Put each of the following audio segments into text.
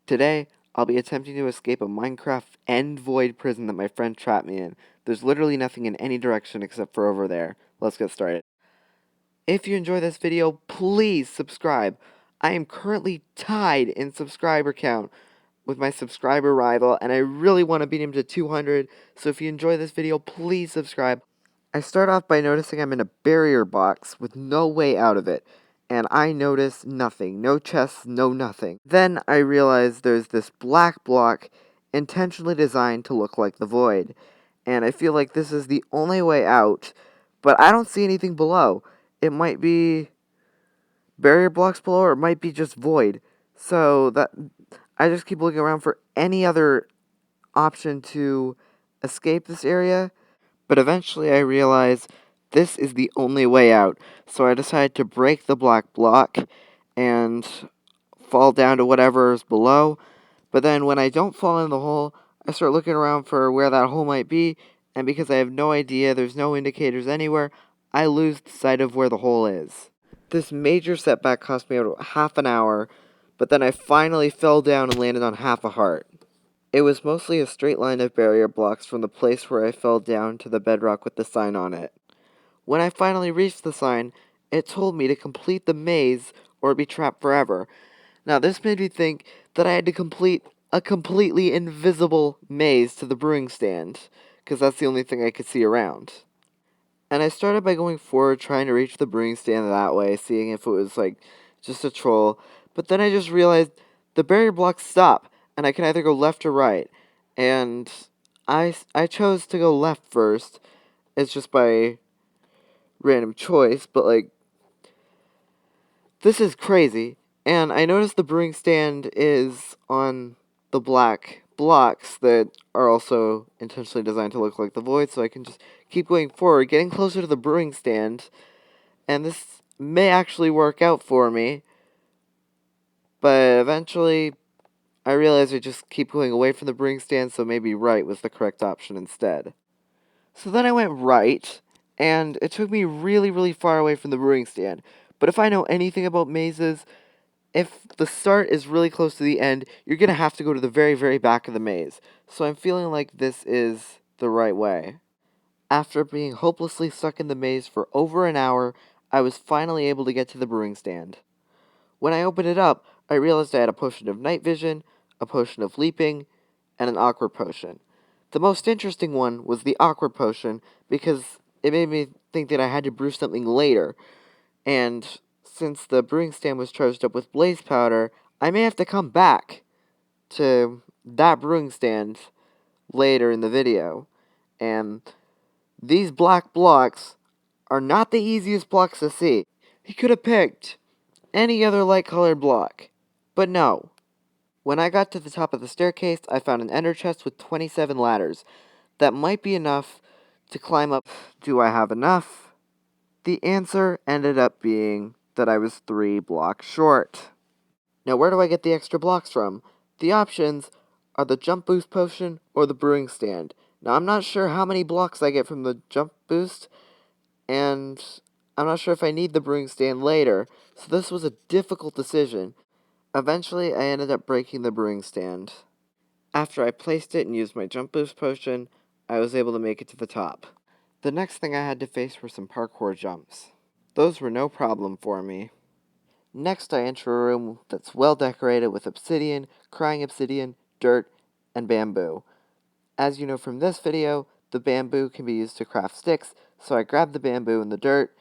Today, I'll be attempting to escape a Minecraft end void prison that my friend trapped me in. There's literally nothing in any direction except for over there. Let's get started. If you enjoy this video, please subscribe. I am currently tied in subscriber count with my subscriber rival, and I really want to beat him to 200, so if you enjoy this video, please subscribe. I start off by noticing I'm in a barrier box with no way out of it, and I notice nothing. No chests, no nothing. Then I realize there's this black block intentionally designed to look like the void, and I feel like this is the only way out, but I don't see anything below. It might be barrier blocks below, or it might be just void. So that I just keep looking around for any other option to escape this area, but eventually I realize this is the only way out. So I decide to break the black block and fall down to whatever is below. But then when I don't fall in the hole, I start looking around for where that hole might be, and because I have no idea, there's no indicators anywhere, I lose sight of where the hole is. This major setback cost me about half an hour, but then I finally fell down and landed on half a heart. It was mostly a straight line of barrier blocks from the place where I fell down to the bedrock with the sign on it. When I finally reached the sign, it told me to complete the maze or be trapped forever. Now, this made me think that I had to complete a completely invisible maze to the brewing stand, because that's the only thing I could see around. And I started by going forward, trying to reach the brewing stand that way, seeing if it was, just a troll. But then I just realized the barrier blocks stop, and I can either go left or right. And I chose to go left first. It's just by random choice, but, this is crazy. And I noticed the brewing stand is on the black blocks that are also intentionally designed to look like the void, so I can just keep going forward, getting closer to the brewing stand, and this may actually work out for me, but eventually I realized I just keep going away from the brewing stand, so maybe right was the correct option instead. So then I went right, and it took me really, really far away from the brewing stand. But if I know anything about mazes, if the start is really close to the end, you're going to have to go to the very, very back of the maze. So I'm feeling like this is the right way. After being hopelessly stuck in the maze for over an hour, I was finally able to get to the brewing stand. When I opened it up, I realized I had a potion of night vision, a potion of leaping, and an awkward potion. The most interesting one was the awkward potion because it made me think that I had to brew something later, and since the brewing stand was charged up with blaze powder, I may have to come back to that brewing stand later in the video. And these black blocks are not the easiest blocks to see. He could have picked any other light-colored block, but no. When I got to the top of the staircase, I found an ender chest with 27 ladders. That might be enough to climb up. Do I have enough? The answer ended up being that I was 3 blocks short. Now, where do I get the extra blocks from? The options are the jump boost potion or the brewing stand. Now, I'm not sure how many blocks I get from the jump boost, and I'm not sure if I need the brewing stand later, so this was a difficult decision. Eventually, I ended up breaking the brewing stand. After I placed it and used my jump boost potion, I was able to make it to the top. The next thing I had to face were some parkour jumps. Those were no problem for me. Next, I enter a room that's well decorated with obsidian, crying obsidian, dirt, and bamboo. As you know from this video, the bamboo can be used to craft sticks, so I grab the bamboo and the dirt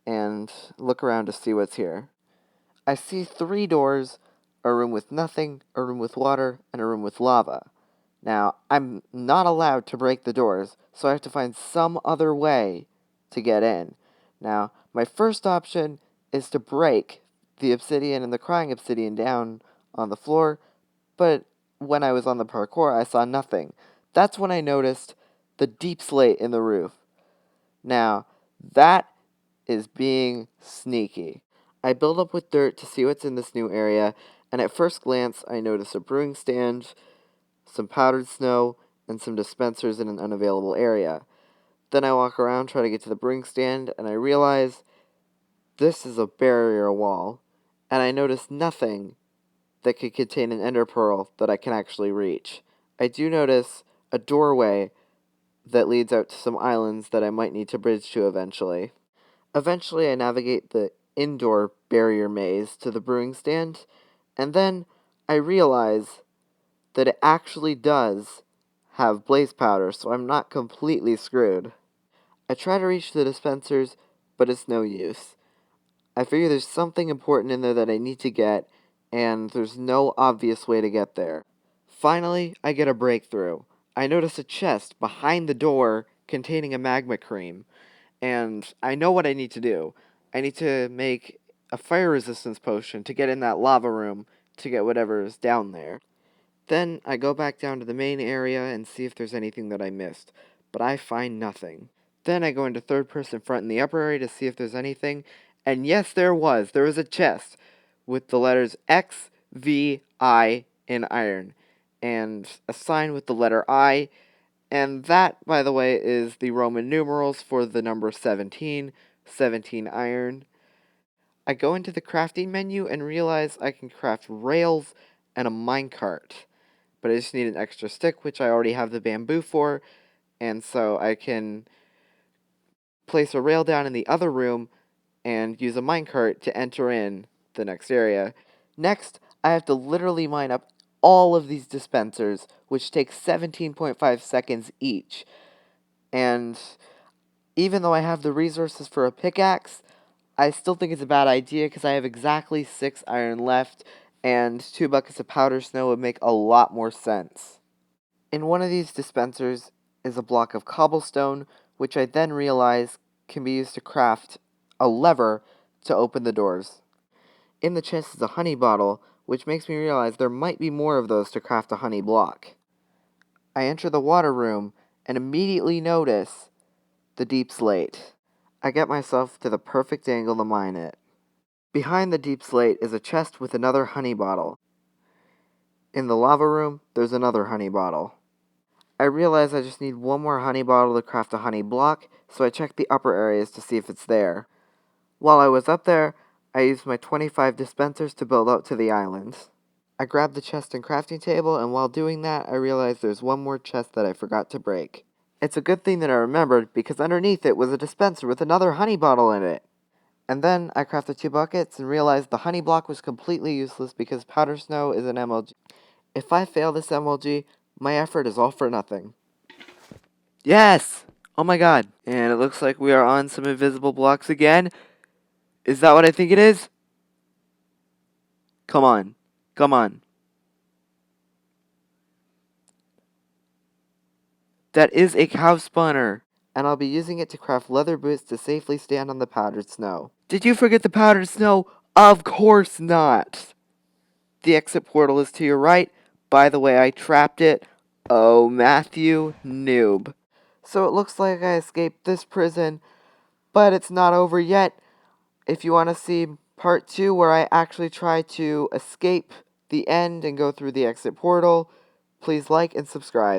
and look around to see what's here. I see 3 doors, a room with nothing, a room with water, and a room with lava. Now, I'm not allowed to break the doors, so I have to find some other way to get in. Now, my first option is to break the obsidian and the crying obsidian down on the floor, but when I was on the parkour, I saw nothing. That's when I noticed the deep slate in the roof. Now, that is being sneaky. I build up with dirt to see what's in this new area, and at first glance, I notice a brewing stand, some powdered snow, and some dispensers in an unavailable area. Then I walk around, try to get to the brewing stand, and I realize this is a barrier wall, and I notice nothing that could contain an ender pearl that I can actually reach. I do notice a doorway that leads out to some islands that I might need to bridge to eventually. Eventually, I navigate the indoor barrier maze to the brewing stand, and then I realize that it actually does have blaze powder, so I'm not completely screwed. I try to reach the dispensers, but it's no use. I figure there's something important in there that I need to get, and there's no obvious way to get there. Finally, I get a breakthrough. I notice a chest behind the door containing a magma cream, and I know what I need to do. I need to make a fire resistance potion to get in that lava room to get whatever is down there. Then I go back down to the main area and see if there's anything that I missed, but I find nothing. Then I go into third person front in the upper area to see if there's anything, and yes, there was. There was a chest with the letters X, V, I in iron, and a sign with the letter I, and that, by the way, is the Roman numerals for the number 17, 17 iron. I go into the crafting menu and realize I can craft rails and a minecart, but I just need an extra stick, which I already have the bamboo for, and so I can place a rail down in the other room and use a minecart to enter in the next area. Next, I have to literally mine up all of these dispensers, which take 17.5 seconds each. And even though I have the resources for a pickaxe, I still think it's a bad idea because I have exactly 6 iron left, and 2 buckets of powder snow would make a lot more sense. In one of these dispensers is a block of cobblestone, which I then realize can be used to craft a lever to open the doors. In the chest is a honey bottle, which makes me realize there might be more of those to craft a honey block. I enter the water room and immediately notice the deep slate. I get myself to the perfect angle to mine it. Behind the deep slate is a chest with another honey bottle. In the lava room, there's another honey bottle. I realize I just need one more honey bottle to craft a honey block, so I check the upper areas to see if it's there. While I was up there, I used my 25 dispensers to build out to the islands. I grabbed the chest and crafting table, and while doing that, I realized there's one more chest that I forgot to break. It's a good thing that I remembered, because underneath it was a dispenser with another honey bottle in it. And then I crafted 2 buckets and realized the honey block was completely useless because powder snow is an MLG. If I fail this MLG, my effort is all for nothing. Yes! Oh my god. And it looks like we are on some invisible blocks again. Is that what I think it is? Come on. Come on. That is a cow spawner. And I'll be using it to craft leather boots to safely stand on the powdered snow. Did you forget the powdered snow? Of course not! The exit portal is to your right. By the way, I trapped it. Oh, Matthew, noob. So it looks like I escaped this prison, but it's not over yet. If you want to see part 2 where I actually try to escape the end and go through the exit portal, please like and subscribe.